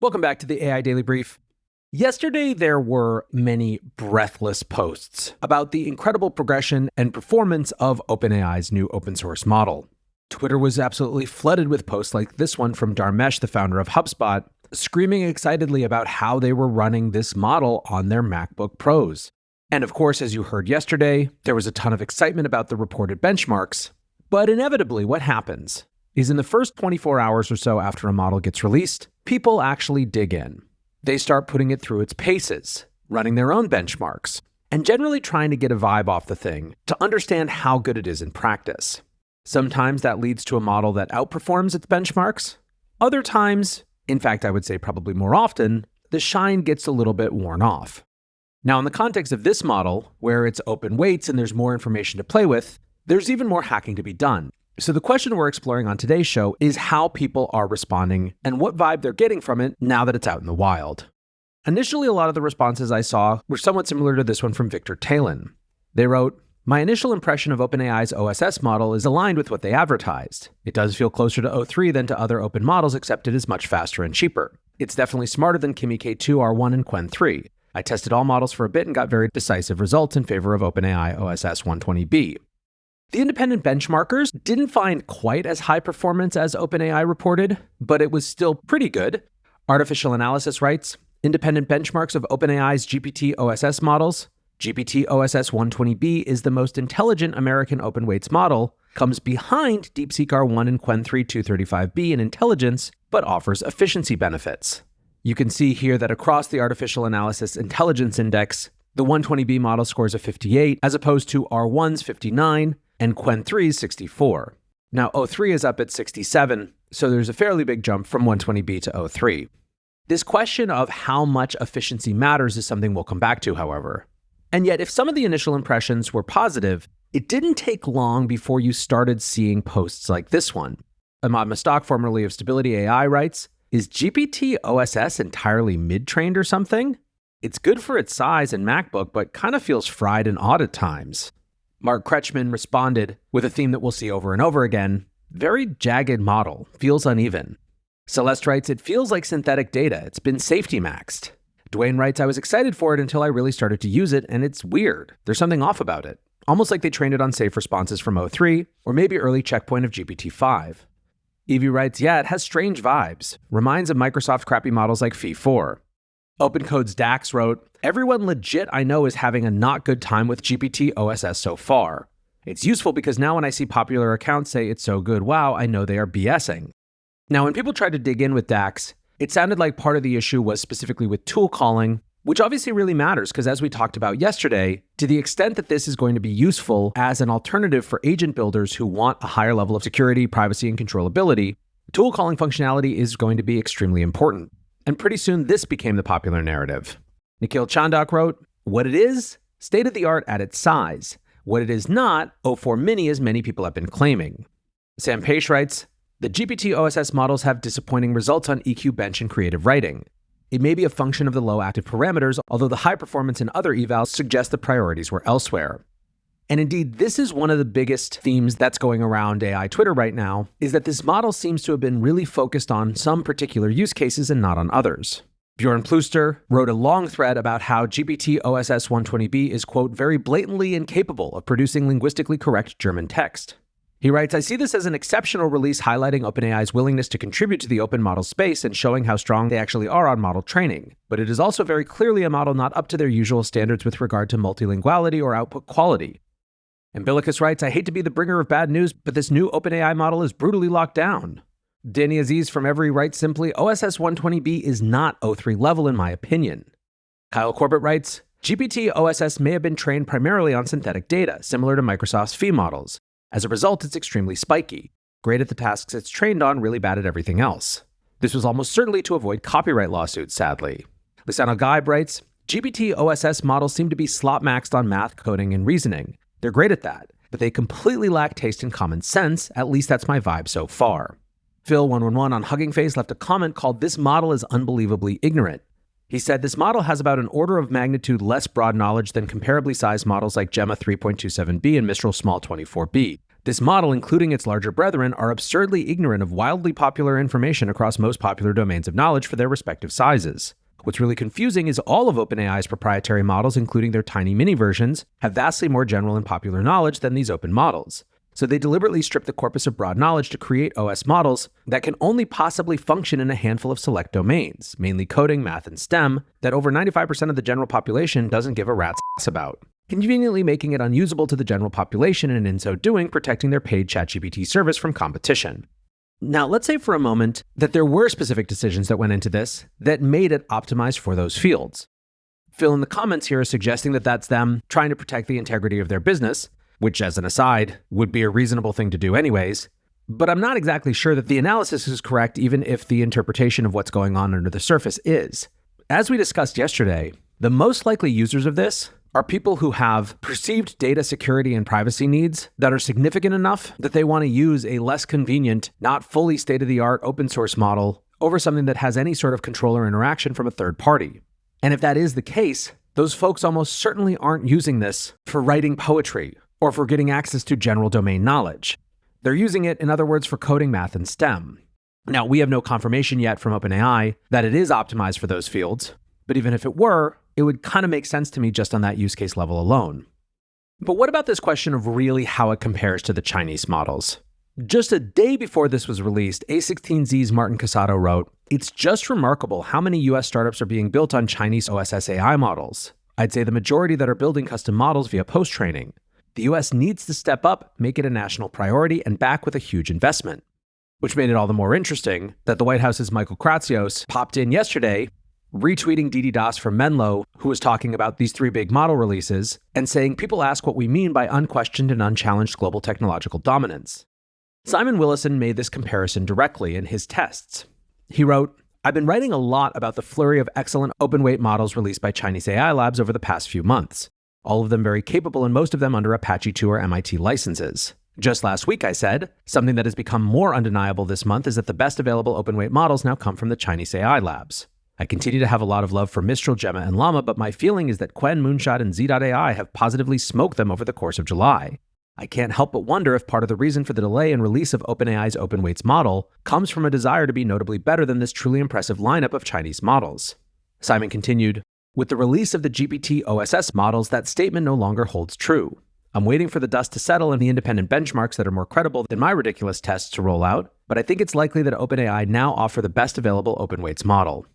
Welcome back to the AI Daily Brief. Yesterday, there were many breathless posts about the incredible progression and performance of OpenAI's new open source model. Twitter was absolutely flooded with posts like this one from Dharmesh, the founder of HubSpot, screaming excitedly about how they were running this model on their MacBook Pros. And of course, as you heard yesterday, there was a ton of excitement about the reported benchmarks. But inevitably, what happens is in the first 24 hours or so after a model gets released, people actually dig in. They start putting it through its paces, running their own benchmarks, and generally trying to get a vibe off the thing to understand how good it is in practice. Sometimes that leads to a model that outperforms its benchmarks. Other times, in fact, I would say probably more often, the shine gets a little bit worn off. Now, in the context of this model, where it's open weights and there's more information to play with, there's even more hacking to be done. So the question we're exploring on today's show is how people are responding and what vibe they're getting from it now that it's out in the wild. Initially, a lot of the responses I saw were somewhat similar to this one from Victor Talon. They wrote, "My initial impression of OpenAI's OSS model is aligned with what they advertised. It does feel closer to O3 than to other open models, except it is much faster and cheaper. It's definitely smarter than Kimi K2 R1 and Qwen 3. I tested all models for a bit and got very decisive results in favor of OpenAI OSS 120B. The independent benchmarkers didn't find quite as high performance as OpenAI reported, but it was still pretty good. Artificial Analysis writes, independent benchmarks of OpenAI's GPT-OSS models. GPT-OSS 120B is the most intelligent American open weights model, comes behind DeepSeek R1 and Qwen 3 235B in intelligence, but offers efficiency benefits. You can see here that across the Artificial Analysis Intelligence Index, the 120B model scores a 58, as opposed to R1's 59, and Qwen 3's 64. Now, O3 is up at 67, so there's a fairly big jump from 120B to O3. This question of how much efficiency matters is something we'll come back to, however. And yet, if some of the initial impressions were positive, it didn't take long before you started seeing posts like this one. Ahmad Mustaq, formerly of Stability AI, writes, "Is GPT-OSS entirely mid-trained or something? It's good for its size and MacBook, but kind of feels fried and odd at times." Mark Kretschmann responded with a theme that we'll see over and over again. "Very jagged model, feels uneven." Celeste writes, "It feels like synthetic data. It's been safety maxed." Dwayne writes, "I was excited for it until I really started to use it, and it's weird. There's something off about it. Almost like they trained it on safe responses from O3, or maybe early checkpoint of GPT-5. Evie writes, "Yeah, it has strange vibes. Reminds of Microsoft crappy models like Phi-4. OpenCode's Dax wrote, "Everyone legit I know is having a not good time with GPT-OSS so far. It's useful because now when I see popular accounts say it's so good, wow, I know they are BSing." Now, when people tried to dig in with Dax, it sounded like part of the issue was specifically with tool calling, which obviously really matters because as we talked about yesterday, to the extent that this is going to be useful as an alternative for agent builders who want a higher level of security, privacy, and controllability, tool calling functionality is going to be extremely important. And pretty soon, this became the popular narrative. Nikhil Chandak wrote, "What it is, state-of-the-art at its size. What it is not, O4 Mini as many people have been claiming." Sam Paish writes, "The GPT-OSS models have disappointing results on EQ bench and creative writing. It may be a function of the low active parameters, although the high performance in other evals suggest the priorities were elsewhere." And indeed, this is one of the biggest themes that's going around AI Twitter right now, is that this model seems to have been really focused on some particular use cases and not on others. Bjorn Pluster wrote a long thread about how GPT-OSS 120B is, quote, "very blatantly incapable of producing linguistically correct German text." He writes, "I see this as an exceptional release highlighting OpenAI's willingness to contribute to the open model space and showing how strong they actually are on model training. But it is also very clearly a model not up to their usual standards with regard to multilinguality or output quality." Umbilicus writes, "I hate to be the bringer of bad news, but this new OpenAI model is brutally locked down." Danny Aziz from Every writes simply, "OSS 120B is not O3 level in my opinion." Kyle Corbett writes, "GPT-OSS may have been trained primarily on synthetic data, similar to Microsoft's Phi models. As a result, it's extremely spiky. Great at the tasks it's trained on, really bad at everything else. This was almost certainly to avoid copyright lawsuits, sadly." Lisano Gaib writes, "GPT-OSS models seem to be slot-maxed on math, coding, and reasoning. They're great at that, but they completely lack taste and common sense. At least that's my vibe so far." Phil111 on Hugging Face left a comment called "This model is unbelievably ignorant." He said, "This model has about an order of magnitude less broad knowledge than comparably sized models like Gemma 3.27b and Mistral Small 24b. This model, including its larger brethren, are absurdly ignorant of wildly popular information across most popular domains of knowledge for their respective sizes. What's really confusing is all of OpenAI's proprietary models, including their tiny mini versions, have vastly more general and popular knowledge than these open models. So they deliberately strip the corpus of broad knowledge to create OS models that can only possibly function in a handful of select domains, mainly coding, math, and STEM, that over 95% of the general population doesn't give a rat's ass about, conveniently making it unusable to the general population and in so doing protecting their paid ChatGPT service from competition. Now, let's say for a moment that there were specific decisions that went into this that made it optimized for those fields. Phil in the comments here is suggesting that that's them trying to protect the integrity of their business, which, as an aside, would be a reasonable thing to do anyways. But I'm not exactly sure that the analysis is correct, even if the interpretation of what's going on under the surface is. As we discussed yesterday, the most likely users of this are people who have perceived data security and privacy needs that are significant enough that they want to use a less convenient, not fully state-of-the-art open source model over something that has any sort of control or interaction from a third party. And if that is the case, those folks almost certainly aren't using this for writing poetry or for getting access to general domain knowledge. They're using it, in other words, for coding, math, and STEM. Now, we have no confirmation yet from OpenAI that it is optimized for those fields, but even if it were, it would kind of make sense to me just on that use case level alone. But what about this question of really how it compares to the Chinese models? Just a day before this was released, A16Z's Martin Casado wrote, "It's just remarkable how many US startups are being built on Chinese OSS AI models. I'd say the majority that are building custom models via post-training. The US needs to step up, make it a national priority, and back with a huge investment." Which made it all the more interesting that the White House's Michael Kratsios popped in yesterday, retweeting Didi Das from Menlo, who was talking about these three big model releases, and saying people ask what we mean by unquestioned and unchallenged global technological dominance. Simon Willison made this comparison directly in his tests. He wrote, "I've been writing a lot about the flurry of excellent open-weight models released by Chinese AI labs over the past few months. All of them very capable and most of them under Apache 2 or MIT licenses. Just last week I said, something that has become more undeniable this month is that the best available open-weight models now come from the Chinese AI labs. I continue to have a lot of love for Mistral, Gemma, and Llama, but my feeling is that Quen, Moonshot, and Z.AI have positively smoked them over the course of July. I can't help but wonder if part of the reason for the delay in release of OpenAI's OpenWeights model comes from a desire to be notably better than this truly impressive lineup of Chinese models." Simon continued, "With the release of the GPT-OSS models, that statement no longer holds true. I'm waiting for the dust to settle and the independent benchmarks that are more credible than my ridiculous tests to roll out, but I think it's likely that OpenAI now offer the best available OpenWeights model."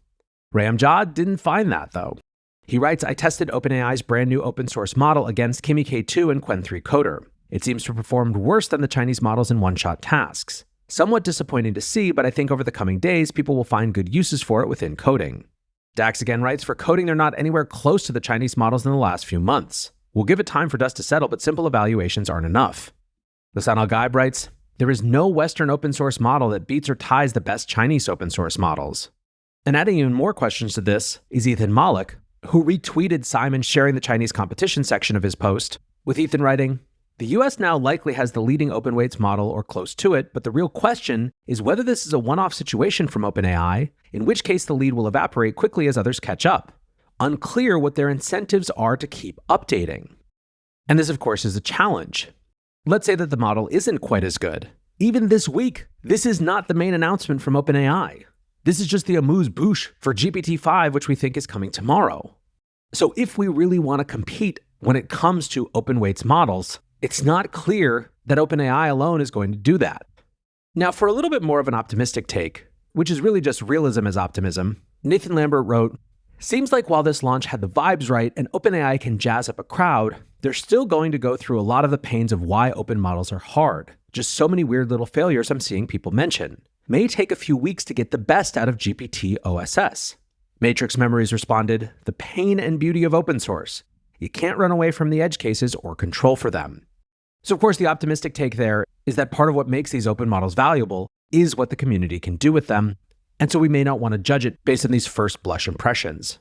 Ramjad didn't find that, though. He writes, "I tested OpenAI's brand new open source model against Kimi K2 and Quen 3 Coder. It seems to have performed worse than the Chinese models in one-shot tasks. Somewhat disappointing to see, but I think over the coming days, people will find good uses for it within coding." Dax again writes, "For coding, they're not anywhere close to the Chinese models in the last few months. We'll give it time for dust to settle, but simple evaluations aren't enough." Lisan Al-Gaib writes, "There is no Western open source model that beats or ties the best Chinese open source models." And adding even more questions to this is Ethan Malik, who retweeted Simon sharing the Chinese competition section of his post, with Ethan writing, "The US now likely has the leading OpenWeights model or close to it, but the real question is whether this is a one-off situation from OpenAI, in which case the lead will evaporate quickly as others catch up. Unclear what their incentives are to keep updating." And this, of course, is a challenge. Let's say that the model isn't quite as good. Even this week, this is not the main announcement from OpenAI. This is just the amuse-bouche for GPT-5, which we think is coming tomorrow. So if we really want to compete when it comes to OpenWeights models, it's not clear that OpenAI alone is going to do that. Now, for a little bit more of an optimistic take, which is really just realism as optimism, Nathan Lambert wrote, "Seems like while this launch had the vibes right and OpenAI can jazz up a crowd, they're still going to go through a lot of the pains of why open models are hard. Just so many weird little failures I'm seeing people mention. May take a few weeks to get the best out of GPT-OSS." Matrix Memories responded, "The pain and beauty of open source. You can't run away from the edge cases or control for them." So of course, the optimistic take there is that part of what makes these open models valuable is what the community can do with them, and so we may not want to judge it based on these first blush impressions.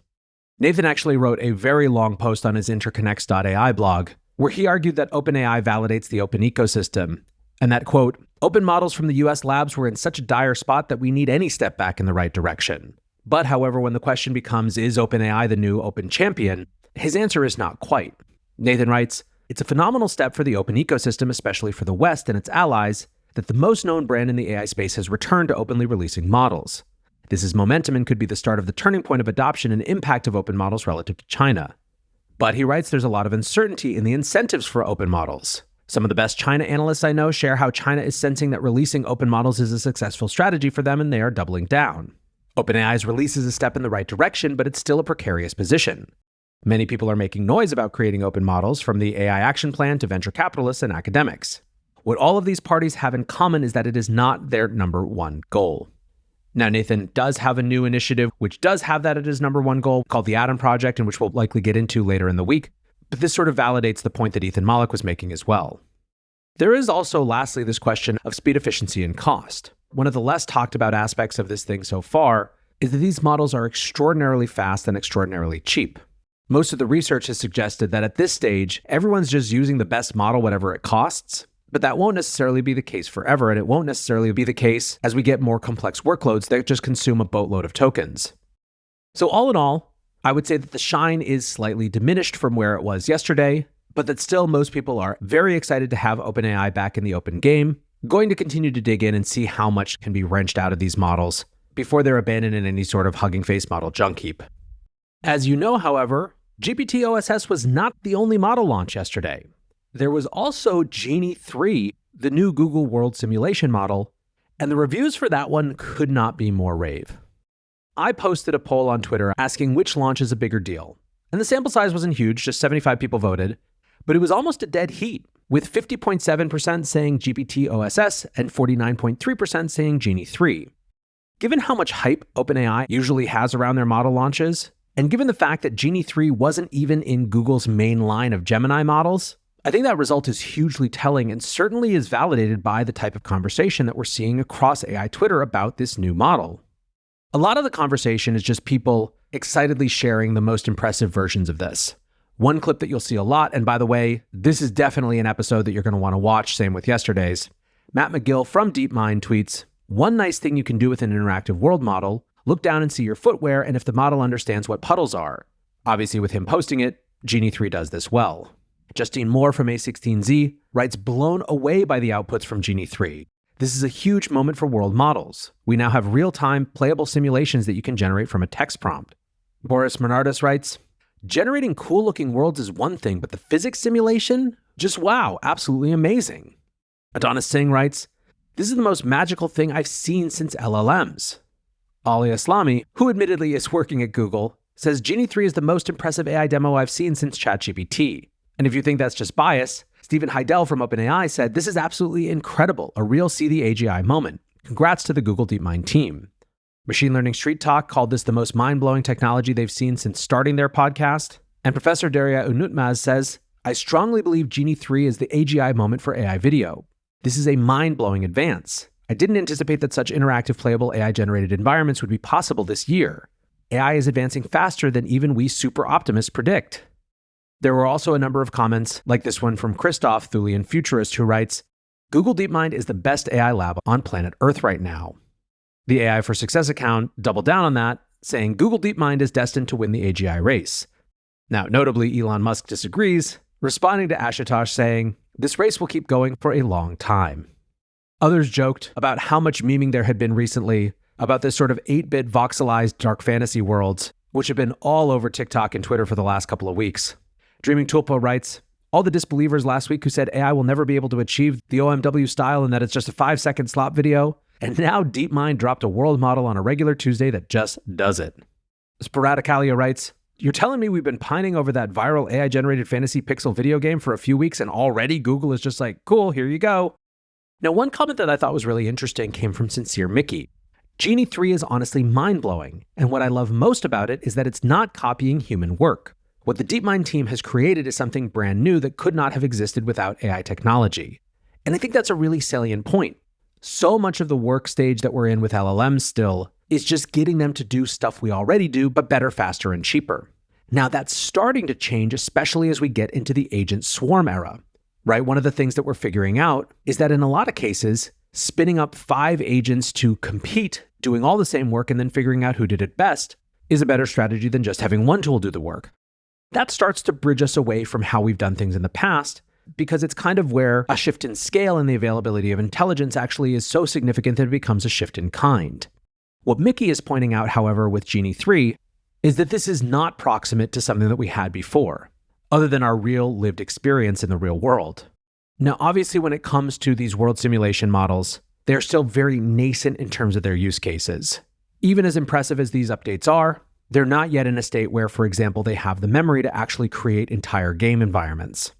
Nathan actually wrote a very long post on his interconnects.ai blog, where he argued that OpenAI validates the open ecosystem, and that, quote, "Open models from the US labs were in such a dire spot that we need any step back in the right direction. But however, when the question becomes, is OpenAI the new open champion? His answer is not quite." Nathan writes, It's a phenomenal step for the open ecosystem, especially for the West and its allies, that the most known brand in the AI space has returned to openly releasing models. This is momentum and could be the start of the turning point of adoption and impact of open models relative to China. But he writes there's a lot of uncertainty in the incentives for open models. Some of the best China analysts I know share how China is sensing that releasing open models is a successful strategy for them and they are doubling down. OpenAI's release is a step in the right direction, but it's still a precarious position. Many people are making noise about creating open models, from the AI Action Plan to venture capitalists and academics. What all of these parties have in common is that it is not their number one goal. Now, Nathan does have a new initiative which does have that as his number one goal, called the Atom Project, and which we'll likely get into later in the week. But this sort of validates the point that Ethan Mollick was making as well. There is also, lastly, this question of speed, efficiency, and cost. One of the less talked about aspects of this thing so far is that these models are extraordinarily fast and extraordinarily cheap. Most of the research has suggested that at this stage, everyone's just using the best model, whatever it costs. But that won't necessarily be the case forever, and it won't necessarily be the case as we get more complex workloads that just consume a boatload of tokens. So all in all, I would say that the shine is slightly diminished from where it was yesterday, but that still most people are very excited to have OpenAI back in the open game, going to continue to dig in and see how much can be wrenched out of these models before they're abandoned in any sort of Hugging Face model junk heap. As you know, however, GPT-OSS was not the only model launch yesterday. There was also Genie 3, the new Google World Simulation model, and the reviews for that one could not be more rave. I posted a poll on Twitter asking which launch is a bigger deal, and the sample size wasn't huge, just 75 people voted, but it was almost a dead heat, with 50.7% saying GPT-OSS and 49.3% saying Genie 3. Given how much hype OpenAI usually has around their model launches, and given the fact that Genie 3 wasn't even in Google's main line of Gemini models, I think that result is hugely telling and certainly is validated by the type of conversation that we're seeing across AI Twitter about this new model. A lot of the conversation is just people excitedly sharing the most impressive versions of this. One clip that you'll see a lot, and by the way, this is definitely an episode that you're going to want to watch, same with yesterday's. Matt McGill from DeepMind tweets, "One nice thing you can do with an interactive world model, look down and see your footwear and if the model understands what puddles are." Obviously, with him posting it, Genie 3 does this well. Justine Moore from A16Z writes, "Blown away by the outputs from Genie 3. This is a huge moment for world models. We now have real-time, playable simulations that you can generate from a text prompt." Boris Menardis writes, "Generating cool-looking worlds is one thing, but the physics simulation? Just wow, absolutely amazing." Adonis Singh writes, "This is the most magical thing I've seen since LLMs." Ali Aslami, who admittedly is working at Google, says Genie 3 is the most impressive AI demo I've seen since ChatGPT. And if you think that's just bias, Stephen Heidel from OpenAI said, "This is absolutely incredible, a real see the AGI moment. Congrats to the Google DeepMind team." Machine Learning Street Talk called this the most mind-blowing technology they've seen since starting their podcast. And Professor Daria Unutmaz says, "I strongly believe Genie 3 is the AGI moment for AI video. This is a mind-blowing advance. I didn't anticipate that such interactive, playable AI-generated environments would be possible this year. AI is advancing faster than even we super optimists predict." There were also a number of comments, like this one from Christoph, Thulian Futurist, who writes, "Google DeepMind is the best AI lab on planet Earth right now." The AI for Success account doubled down on that, saying Google DeepMind is destined to win the AGI race. Now, notably, Elon Musk disagrees, responding to Ashutosh saying, "This race will keep going for a long time." Others joked about how much memeing there had been recently about this sort of 8-bit voxelized dark fantasy worlds, which have been all over TikTok and Twitter for the last couple of weeks. Dreaming Tulpo writes, "All the disbelievers last week who said AI will never be able to achieve the OMW style and that it's just a 5-second slop video, and now DeepMind dropped a world model on a regular Tuesday that just does it." Sporadicalia writes, "You're telling me we've been pining over that viral AI-generated fantasy pixel video game for a few weeks and already Google is just like, cool, here you go." Now, one comment that I thought was really interesting came from Sincere Mickey. Genie 3 is honestly mind-blowing, and what I love most about it is that it's not copying human work. What the DeepMind team has created is something brand new that could not have existed without AI technology. And I think that's a really salient point. So much of the work stage that we're in with LLMs still is just getting them to do stuff we already do, but better, faster, and cheaper. Now that's starting to change, especially as we get into the agent swarm era, right? One of the things that we're figuring out is that in a lot of cases, spinning up 5 agents to compete, doing all the same work and then figuring out who did it best is a better strategy than just having one tool do the work. that starts to bridge us away from how we've done things in the past, because it's kind of where a shift in scale in the availability of intelligence actually is so significant that it becomes a shift in kind. What Mickey is pointing out, however, with Genie 3 is that this is not proximate to something that we had before, other than our real lived experience in the real world. Now, obviously, when it comes to these world simulation models, they're still very nascent in terms of their use cases. Even as impressive as these updates are, they're not yet in a state where, for example, they have the memory to actually create entire game environments.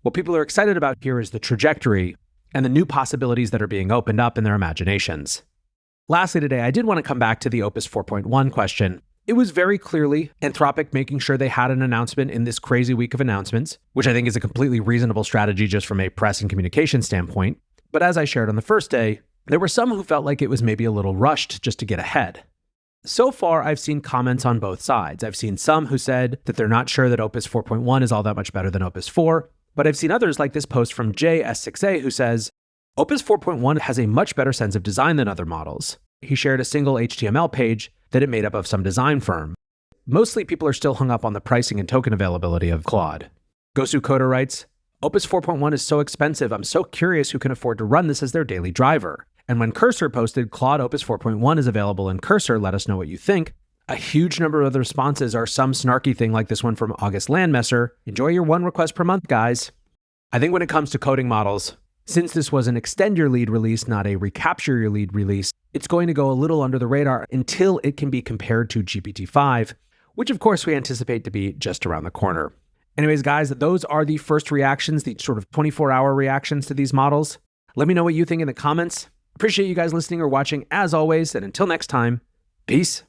What people are excited about here is the trajectory and the new possibilities that are being opened up in their imaginations. Lastly today, I did want to come back to the Opus 4.1 question. It was very clearly Anthropic making sure they had an announcement in this crazy week of announcements, which I think is a completely reasonable strategy just from a press and communication standpoint. But as I shared on the first day, there were some who felt like it was maybe a little rushed just to get ahead. So far, I've seen comments on both sides. I've seen some who said that they're not sure that Opus 4.1 is all that much better than Opus 4, but I've seen others like this post from JS6A who says, Opus 4.1 has a much better sense of design than other models. He shared a single HTML page that it made up of some design firm. Mostly people are still hung up on the pricing and token availability of Claude. Gosu Coder writes, Opus 4.1 is so expensive, I'm so curious who can afford to run this as their daily driver. And when Cursor posted Claude Opus 4.1 is available in Cursor, let us know what you think, a huge number of the responses are some snarky thing like this one from August Landmesser. Enjoy your one request per month, guys. I think when it comes to coding models, since this was an extend your lead release, not a recapture your lead release, it's going to go a little under the radar until it can be compared to GPT-5, which of course we anticipate to be just around the corner. Anyways, guys, those are the first reactions, the sort of 24-hour reactions to these models. Let me know what you think in the comments. Appreciate you guys listening or watching as always, and until next time, peace.